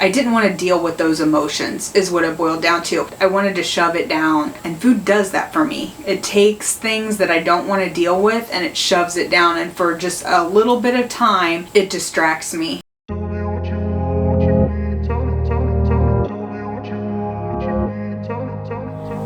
I didn't want to deal with those emotions is what it boiled down to. I wanted to shove it down, and food does that for me. It takes things that I don't want to deal with and it shoves it down, and for just a little bit of time it distracts me.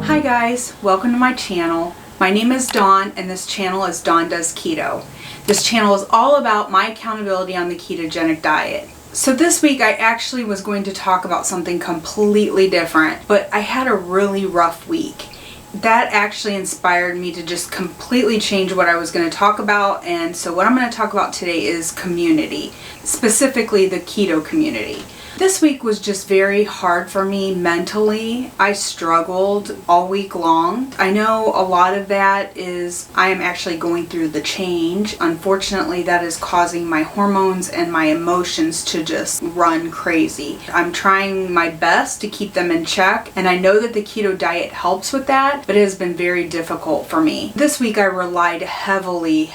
Hi guys, welcome to my channel. My name is Dawn and this channel is Dawn Does Keto. This channel is all about my accountability on the ketogenic diet. So this week I actually was going to talk about something completely different, but I had a really rough week. That actually inspired me to just completely change what I was going to talk about, and so what I'm going to talk about today is community, specifically the keto community. This week was just very hard for me mentally. I struggled all week long. I know a lot of that is I am actually going through the change. Unfortunately, that is causing my hormones and my emotions to just run crazy. I'm trying my best to keep them in check, and I know that the keto diet helps with that, but it has been very difficult for me. This week I relied heavily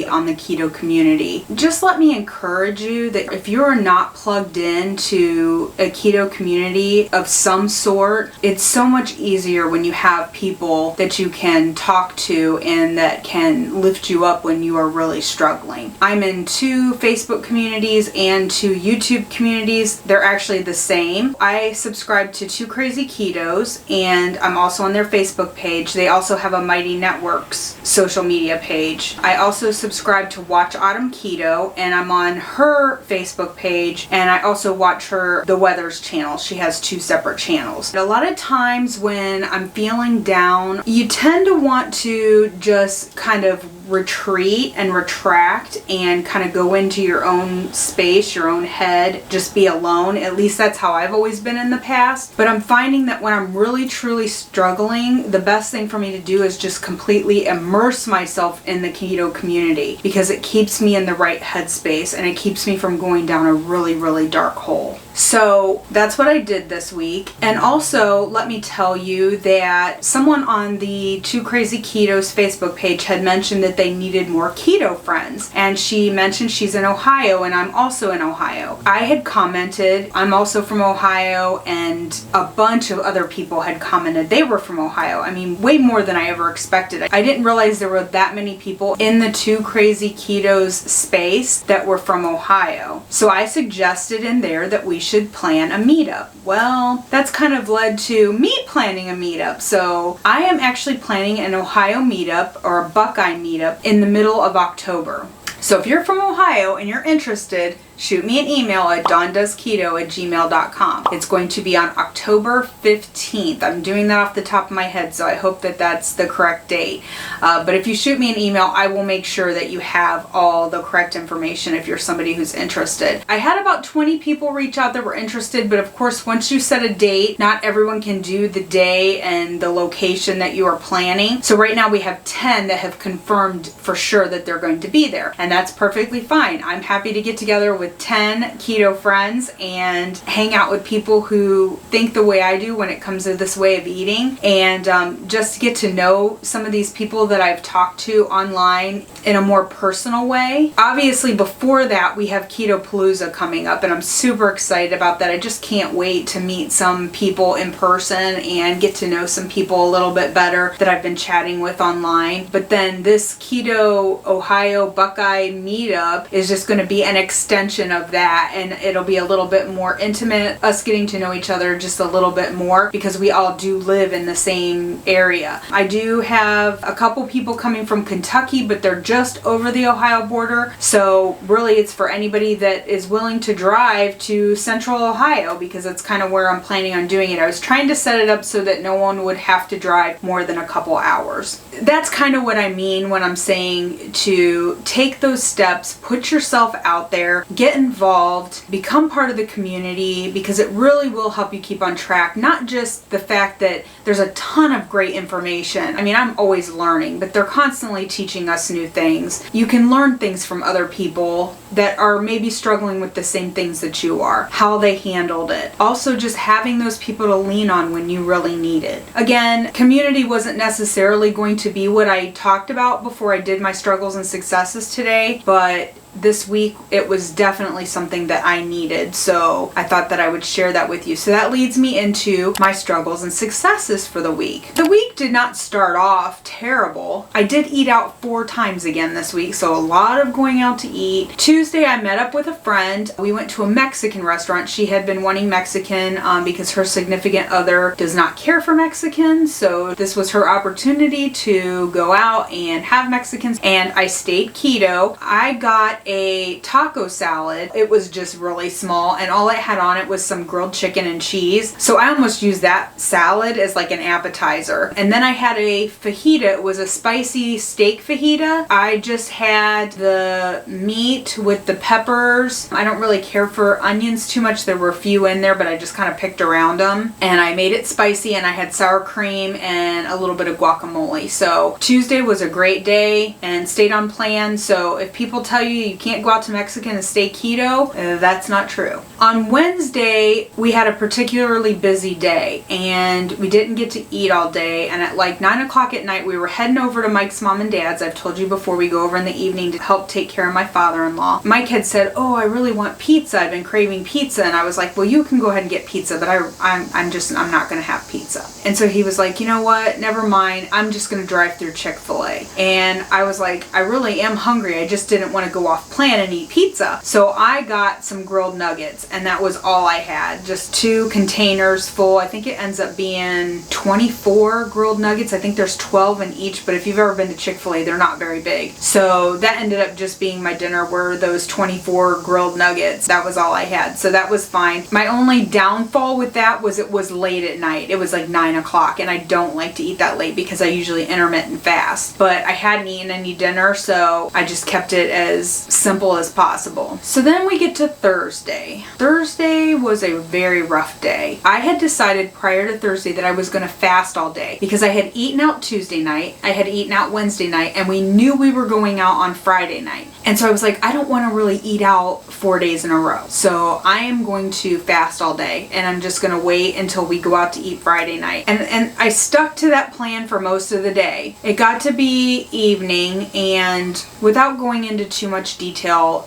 on the keto community. Just let me encourage you that if you're not plugged in to a keto community of some sort, it's so much easier when you have people that you can talk to and that can lift you up when you are really struggling. I'm in 2 Facebook communities and 2 YouTube communities. They're actually the same. I subscribe to 2 Crazy Ketos and I'm also on their Facebook page. They also have a Mighty Networks social media page. I also subscribe to Watch Autumn Keto and I'm on her Facebook page, and I also watch her The Weathers channel. She has 2 separate channels. A lot of times when I'm feeling down, you tend to want to just kind of retreat and retract and kind of go into your own space, your own head, just be alone. At least that's how I've always been in the past. But I'm finding that when I'm really truly struggling, the best thing for me to do is just completely immerse myself in the keto community, because it keeps me in the right headspace and it keeps me from going down a really dark hole. So that's what I did this week. And also, let me tell you that someone on the 2 Crazy Ketos Facebook page had mentioned that they needed more keto friends. And she mentioned she's in Ohio and I'm also in Ohio. I had commented, I'm also from Ohio, and a bunch of other people had commented they were from Ohio. I mean, way more than I ever expected. I didn't realize there were that many people in the 2 Crazy Ketos space that were from Ohio. So I suggested in there that we should plan a meetup. Well, that's kind of led to me planning a meetup. So I am actually planning an Ohio meetup, or a Buckeye meetup, in the middle of October. So if you're from Ohio and you're interested, shoot me an email at dawndoesketo@gmail.com. It's going to be on October 15th. I'm doing that off the top of my head, so I hope that that's the correct date. But if you shoot me an email, I will make sure that you have all the correct information if you're somebody who's interested. I had about 20 people reach out that were interested, but of course, once you set a date, not everyone can do the day and the location that you are planning. So right now we have 10 that have confirmed for sure that they're going to be there, and that's perfectly fine. I'm happy to get together with 10 keto friends and hang out with people who think the way I do when it comes to this way of eating, and just to get to know some of these people that I've talked to online in a more personal way. Obviously, before that, we have Keto Palooza coming up, and I'm super excited about that. I just can't wait to meet some people in person and get to know some people a little bit better that I've been chatting with online. But then this Keto Ohio Buckeye meetup is just going to be an extension of that, and it'll be a little bit more intimate, us getting to know each other just a little bit more, because we all do live in the same area. I do have a couple people coming from Kentucky, but they're just over the Ohio border, so really it's for anybody that is willing to drive to central Ohio, because that's kind of where I'm planning on doing it. I was trying to set it up so that no one would have to drive more than a couple hours. That's kind of what I mean when I'm saying to take those steps, put yourself out there, get involved, become part of the community, because it really will help you keep on track. Not just the fact that there's a ton of great information. I mean, I'm always learning, but they're constantly teaching us new things. You can learn things from other people that are maybe struggling with the same things that you are, how they handled it. Also, just having those people to lean on when you really need it. Again, community wasn't necessarily going to be what I talked about before I did my struggles and successes today, but this week it was definitely something that I needed. So I thought that I would share that with you. So that leads me into my struggles and successes for the week. The week did not start off terrible. I did eat out 4 times again this week, so a lot of going out to eat. Tuesday I met up with a friend. We went to a Mexican restaurant. She had been wanting Mexican because her significant other does not care for Mexican, so this was her opportunity to go out and have Mexicans, and I stayed keto. I got a taco salad. It was just really small, and all it had on it was some grilled chicken and cheese, so I almost used that salad as like an appetizer. And then I had a fajita. It was a spicy steak fajita. I just had the meat with the peppers. I don't really care for onions too much. There were a few in there, but I just kind of picked around them, and I made it spicy, and I had sour cream and a little bit of guacamole. So Tuesday was a great day and stayed on plan. So if people tell you you can't go out to Mexican and stay keto, that's not true. On Wednesday, we had a particularly busy day, and we didn't get to eat all day, and at like 9 o'clock at night we were heading over to Mike's mom and dad's. I've told you before, we go over in the evening to help take care of my father-in-law. Mike had said, oh, I really want pizza. I've been craving pizza. And I was like, well, you can go ahead and get pizza, but I'm not going to have pizza. And so he was like, you know what? Never mind. I'm just going to drive through Chick-fil-A. And I was like, I really am hungry. I just didn't want to go off plan and eat pizza. So I got some grilled nuggets, and that was all I had. Just 2 containers full. I think it ends up being 24 grilled nuggets. I think there's 12 in each, but if you've ever been to Chick-fil-A, they're not very big. So that ended up just being my dinner, were those 24 grilled nuggets. That was all I had. So that was fine. My only downfall with that was it was late at night. It was like 9 o'clock, and I don't like to eat that late because I usually intermittent fast. But I hadn't eaten any dinner, so I just kept it as simple as possible. So then we get to Thursday. Thursday was a very rough day. I had decided prior to Thursday that I was going to fast all day because I had eaten out Tuesday night, I had eaten out Wednesday night, and we knew we were going out on Friday night. And so I was like, I don't want to really eat out 4 days in a row. So I am going to fast all day, and I'm just going to wait until we go out to eat Friday night. And I stuck to that plan for most of the day. It got to be evening, and without going into too much detail,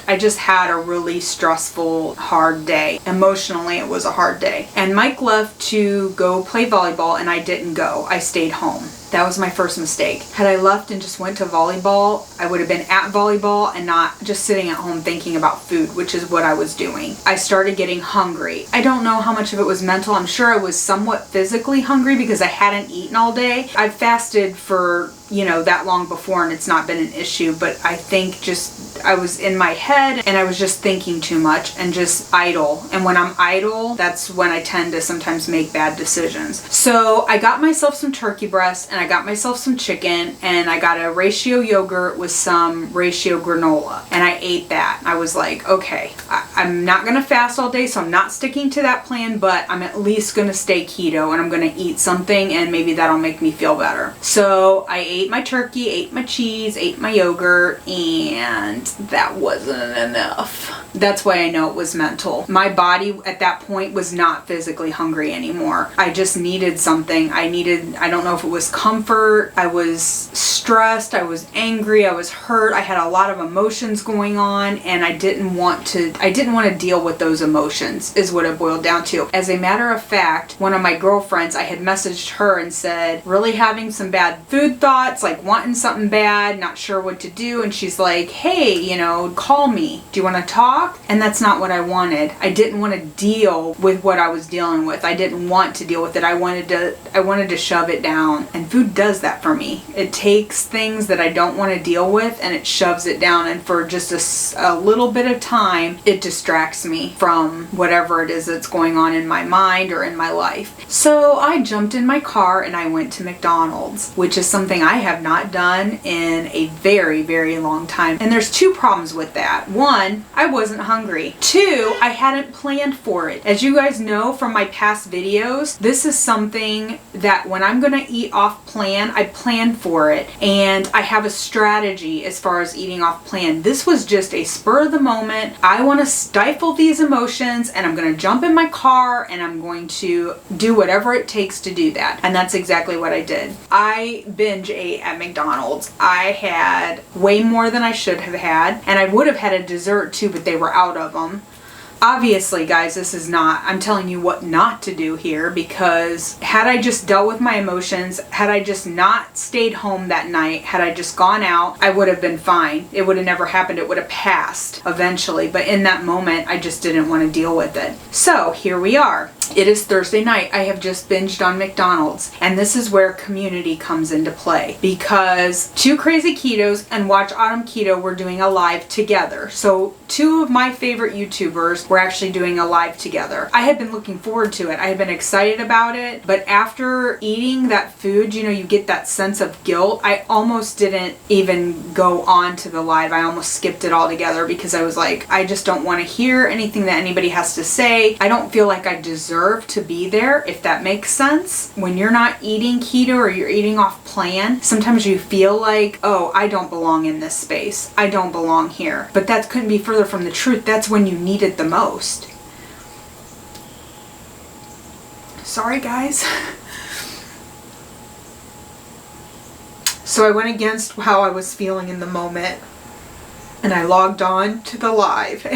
I just had a really stressful, hard day. Emotionally, it was a hard day. And Mike left to go play volleyball, and I didn't go. I stayed home. That was my first mistake. Had I left and just went to volleyball, I would have been at volleyball and not just sitting at home thinking about food, which is what I was doing. I started getting hungry. I don't know how much of it was mental. I'm sure I was somewhat physically hungry because I hadn't eaten all day. I've fasted for, that long before, and it's not been an issue, but I think just I was in my head and I was just thinking too much and just idle. And when I'm idle, that's when I tend to sometimes make bad decisions. So I got myself some turkey breast, and I got myself some chicken, and I got a ratio yogurt with some ratio granola, and I ate that. I was like, okay, I'm not gonna fast all day, so I'm not sticking to that plan, but I'm at least gonna stay keto, and I'm gonna eat something, and maybe that'll make me feel better. So I ate my turkey, ate my cheese, ate my yogurt, and that wasn't enough. That's why I know it was mental. My body at that point was not physically hungry anymore. I just needed something. I don't know if it was comfort. I was stressed. I was angry. I was hurt. I had a lot of emotions going on, and I didn't want to deal with those emotions, is what it boiled down to. As a matter of fact, one of my girlfriends, I had messaged her and said, really having some bad food thoughts, like wanting something bad, not sure what to do. And she's like, hey, call me. Do you want to talk? And that's not what I wanted. I didn't want to deal with what I was dealing with. I didn't want to deal with it. I wanted to shove it down. And food does that for me. It takes things that I don't want to deal with and it shoves it down. And for just a little bit of time, it distracts me from whatever it is that's going on in my mind or in my life. So I jumped in my car and I went to McDonald's, which is something I have not done in a very, very long time. And there's 2 problems with that. 1, I wasn't hungry. 2, I hadn't planned for it. As you guys know from my past videos, this is something that when I'm gonna eat off plan, I plan for it. And I have a strategy as far as eating off plan. This was just a spur of the moment. I want to stifle these emotions and I'm going to jump in my car and I'm going to do whatever it takes to do that. And that's exactly what I did. I binge ate at McDonald's. I had way more than I should have had, and I would have had a dessert too, but they were out of them. Obviously, guys, this is not, I'm telling you what not to do here, because had I just dealt with my emotions, had I just not stayed home that night, had I just gone out, I would have been fine. It would have never happened. It would have passed eventually. But in that moment, I just didn't want to deal with it. So here we are. It is Thursday night. I have just binged on McDonald's, and this is where community comes into play, because Two Crazy Ketos and Watch Autumn Keto were doing a live together. So two of my favorite YouTubers were actually doing a live together. I had been looking forward to it. I had been excited about it, but after eating that food, you know, you get that sense of guilt. I almost didn't even go on to the live. I almost skipped it altogether because I was like, I just don't want to hear anything that anybody has to say. I don't feel like I deserve to be there, if that makes sense. When you're not eating keto or you're eating off plan, sometimes you feel like, oh, I don't belong in this space. I don't belong here. But that couldn't be further from the truth. That's when you need it the most. Sorry, guys. So I went against how I was feeling in the moment, and I logged on to the live.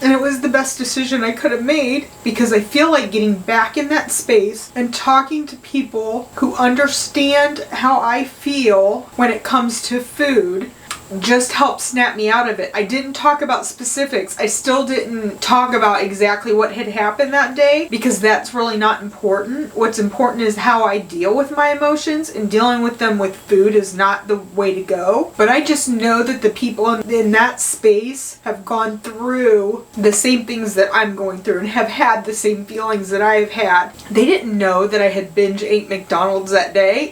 And it was the best decision I could have made, because I feel like getting back in that space and talking to people who understand how I feel when it comes to food just helped snap me out of it. I didn't talk about specifics. I still didn't talk about exactly what had happened that day, because that's really not important. What's important is how I deal with my emotions, and dealing with them with food is not the way to go. But I just know that the people in that space have gone through the same things that I'm going through and have had the same feelings that I've had. They didn't know that I had binge ate McDonald's that day.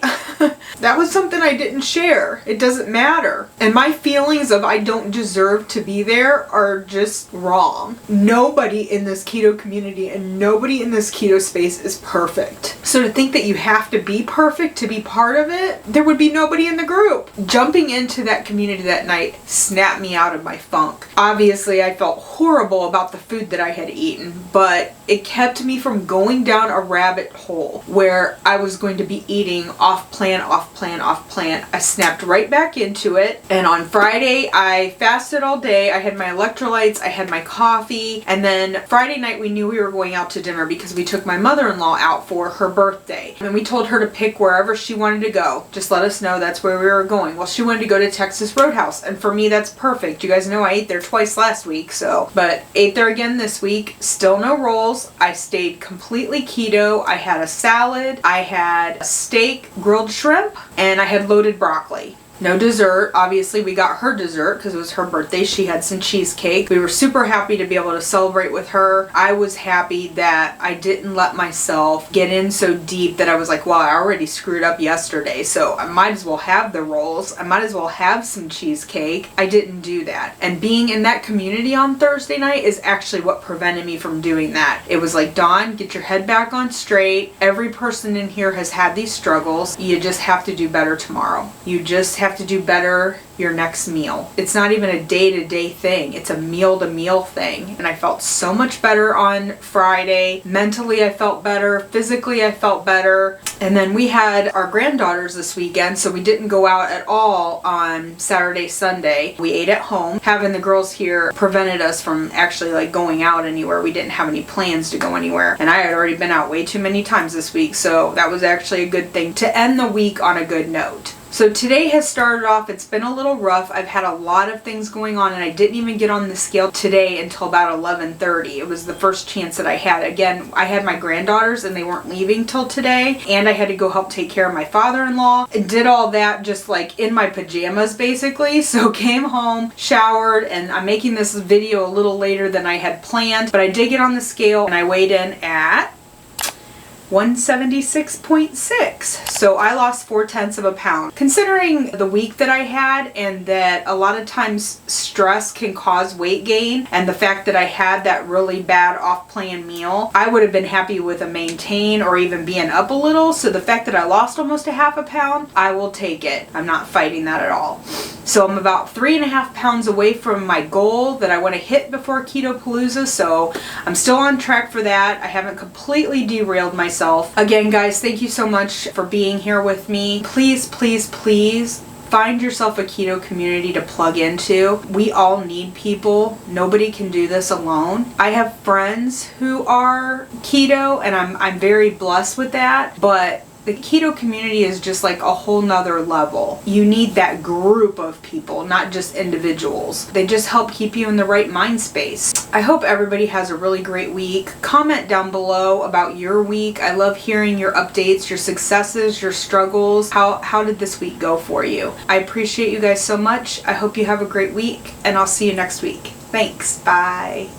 That was something I didn't share. It doesn't matter. And my feelings of I don't deserve to be there are just wrong. Nobody in this keto community and nobody in this keto space is perfect. So to think that you have to be perfect to be part of it, there would be nobody in the group. Jumping into that community that night snapped me out of my funk. Obviously, I felt horrible about the food that I had eaten, but it kept me from going down a rabbit hole where I was going to be eating off plan, off plan, off plan. I snapped right back into it, and on Friday I fasted all day. I had my electrolytes, I had my coffee, and then Friday night we knew we were going out to dinner because we took my mother-in-law out for her birthday, and we told her to pick wherever she wanted to go. Just let us know that's where we were going. Well, she wanted to go to Texas Roadhouse, and for me that's perfect. You guys know I ate there twice last week, but ate there again this week. Still no rolls. I stayed completely keto. I had a salad, I had a steak, grilled shrimp, and I had loaded broccoli. No dessert. Obviously, we got her dessert because it was her birthday. She had some cheesecake. We were super happy to be able to celebrate with her. I was happy that I didn't let myself get in so deep that I was like, well, I already screwed up yesterday, so I might as well have the rolls. I might as well have some cheesecake. I didn't do that. And being in that community on Thursday night is actually what prevented me from doing that. It was like, Dawn, get your head back on straight. Every person in here has had these struggles. You just have to do better tomorrow. You just have to do better your next meal. It's not even a day-to-day thing. It's a meal-to-meal thing. And I felt so much better on Friday. Mentally, I felt better. Physically, I felt better. And then we had our granddaughters this weekend, so we didn't go out at all on Saturday, Sunday. We ate at home. Having the girls here prevented us from actually like going out anywhere. We didn't have any plans to go anywhere. And I had already been out way too many times this week, so that was actually a good thing to end the week on a good note. So today has started off, it's been a little rough. I've had a lot of things going on, and I didn't even get on the scale today until about 11:30. It was the first chance that I had. Again, I had my granddaughters and they weren't leaving till today, and I had to go help take care of my father-in-law. I did all that just like in my pajamas basically. So came home, showered, and I'm making this video a little later than I had planned, but I did get on the scale and I weighed in at 176.6. So I lost 4/10 of a pound. Considering the week that I had and that a lot of times stress can cause weight gain, and the fact that I had that really bad off-plan meal, I would have been happy with a maintain or even being up a little. So the fact that I lost almost a half a pound, I will take it. I'm not fighting that at all. So I'm about 3.5 pounds away from my goal that I want to hit before Keto Palooza. So I'm still on track for that. I haven't completely derailed myself. Again, guys, thank you so much for being here with me. Please, please, please find yourself a keto community to plug into. We all need people. Nobody can do this alone. I have friends who are keto, and I'm very blessed with that, but the keto community is just like a whole nother level. You need that group of people, not just individuals. They just help keep you in the right mind space. I hope everybody has a really great week. Comment down below about your week. I love hearing your updates, your successes, your struggles. How did this week go for you? I appreciate you guys so much. I hope you have a great week, and I'll see you next week. Thanks. Bye.